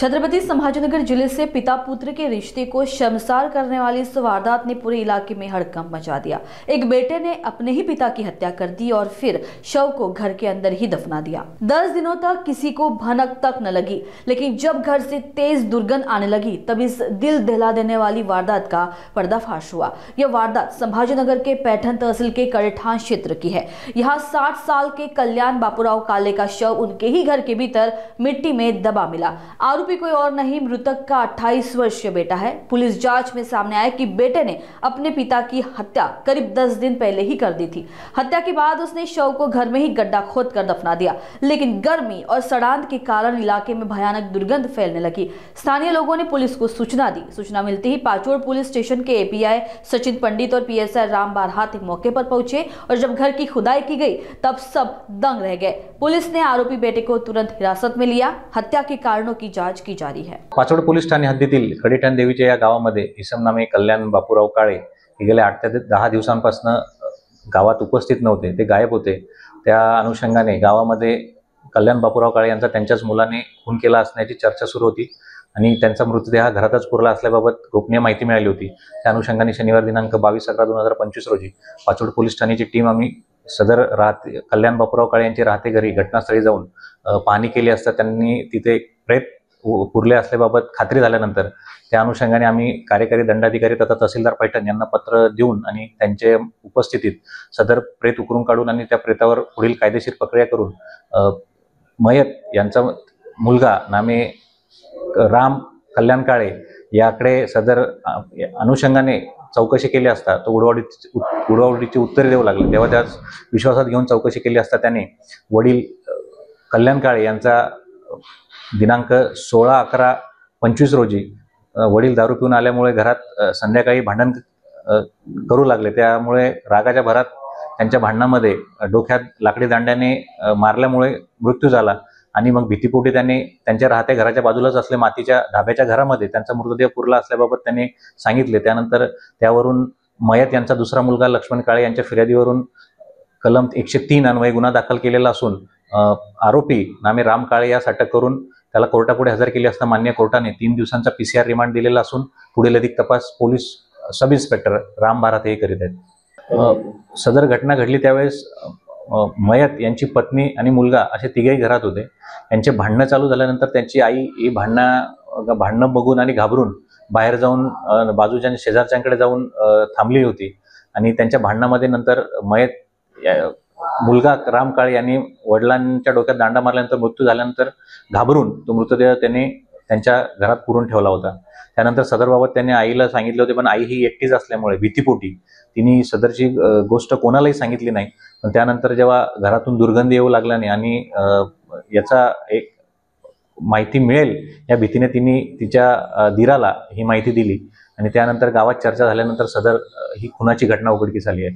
छत्रपति संभाजीनगर जिले से पिता पुत्र के रिश्ते को शर्मसार करने वाली इस वारदात ने पूरे इलाके में हड़कंप मचा दिया। एक बेटे ने अपने ही पिता की हत्या कर दी और फिर शव को घर के अंदर ही दफना दिया। 10 दिनों तक किसी को भनक तक न लगी, लेकिन जब घर से तेज दुर्गंध आने लगी तब इस दिल दहला देने वाली वारदात का पर्दाफाश हुआ। यह वारदात संभाजीनगर के पैठन तहसील के कड़ेठान क्षेत्र की है। यहाँ 60 साल के कल्याण बापूराव काले का शव उनके ही घर के भीतर मिट्टी में दबा मिला। आरोपी कोई और नहीं, मृतक का 28 वर्षीय बेटा है। पुलिस जांच में सामने आया कि बेटे ने अपने पिता की हत्या करीब 10 दिन पहले ही कर दी थी। हत्या के बाद उसने शव को घर में ही गड्ढा खोद कर दफना दिया, लेकिन गर्मी और सड़ांध के कारण इलाके में भयानक दुर्गंध फैलने लगी। स्थानीय लोगों ने पुलिस को सूचना दी। सूचना मिलते ही पाचोड़ पुलिस स्टेशन के एपीआई सचिन पंडित और पीएसआई राम बारहात मौके पर पहुंचे और जब घर की खुदाई की गई तब सब दंग रह गए। पुलिस ने आरोपी बेटे को तुरंत हिरासत में लिया। हत्या के कारणों की जांच की जा रही है। पाचोड पोलीस ठाणे हद्दीतील कडेठाण देवीच्या या गावामध्ये इसम नामे कल्याण बापूराव काळे हे गेल्या 8 ते 10 दिवसांपासून गावात उपस्थित नव्हते, ते गायब होते। त्या अनुषंगाने गावामध्ये कल्याण बापूराव काळे यांचा त्यांच्याच मुलाने खून केला असण्याची चर्चा सुरू होती आणि त्यांचा मृतदेह घरातच पुरला असल्याबाबत गोपनीय माहिती मिळाली होती। त्या अनुषंगाने शनिवार दिनांक 22/11/2025 रोजी पाचोड पोलीस ठाण्याची टीम आम्ही सदर कल्याण बापूराव काळे यांचे राहते घरी घटनास्थळी जाऊन पाहणी केली असता त्यांनी तिथे प्रेत पुरले असल्याबाबत खात्री झाल्यानंतर त्या अनुषंगाने आम्ही कार्यकारी दंडाधिकारी तथा तहसीलदार पैठण यांना पत्र देऊन आणि त्यांच्या उपस्थितीत सदर प्रेत उकरून काढून आणि त्या प्रेतावर पुढील कायदेशीर प्रक्रिया करून मयत यांचा मुलगा नामे राम कल्याण काळे याकडे सदर अनुषंगाने चौकशी केली असता तो उडवाउडीची उत्तरे देऊ लागले। तेव्हा त्याच विश्वासात घेऊन चौकशी केली असता त्याने वडील कल्याण काळे यांचा दिनांक 16/11/25 रोजी वडील दारू पिऊन आल्यामुळे घरात संध्याकाळी भांडण करू लागले। त्यामुळे रागाच्या भरात त्यांच्या भांडणामध्ये डोक्यात लाकडी दांड्याने मारल्यामुळे मृत्यू झाला आणि मग भीतीपोटी त्यांनी त्यांच्या राहत्या घराच्या बाजूलाच असले मातीच्या धाब्याच्या घरामध्ये त्यांचा मृतदेह पुरला असल्याबाबत त्यांनी सांगितले। त्यानंतर त्यावरून मयत यांचा दुसरा मुलगा लक्ष्मण काळे यांच्या फिर्यादीवरून कलम 103 अन्वये गुन्हा दाखल केलेला असून आरोपी नामे राम काळे यास अटक करून त्याला कोर्टापुढे हजर केले असता मान्य कोर्टाने 3 दिवसांचा PCR रिमांड दिलेला असून पुढील अधिक तपास पोलीस सब इन्स्पेक्टर राम बारहात हे करीत आहेत। सदर घटना घडली त्यावेळेस मयत यांची पत्नी आणि मुलगा असे तिघेही घरात होते। यांचे भांडणं चालू झाल्यानंतर त्यांची आई ही भांडणं बघून आणि घाबरून बाहेर जाऊन बाजूच्या शेजारच्यांकडे जाऊन थांबली होती आणि त्यांच्या भांडणामध्ये नंतर मयत मुलगा राम काळे यांनी वडिलांच्या डोक्यात दांडा मारल्यानंतर मृत्यू झाल्यानंतर घाबरून तो मृतदेह त्यांनी त्यांच्या घरात पुरून ठेवला होता। त्यानंतर सदरबाबत त्यांनी आईला सांगितले होते, पण आई ही एकटीच असल्यामुळे भीतीपोटी तिने सदरची गोष्ट कोणालाही सांगितली नाही। पण त्यानंतर जेव्हा घरातून दुर्गंधी येऊ लागल्याने आणि याचा एक माहिती मिळेल या भीतीने तिने तिच्या दीराला ही माहिती दिली आणि त्यानंतर गावात चर्चा झाल्यानंतर सदर ही खुनाची घटना उघडकीस आली आहे।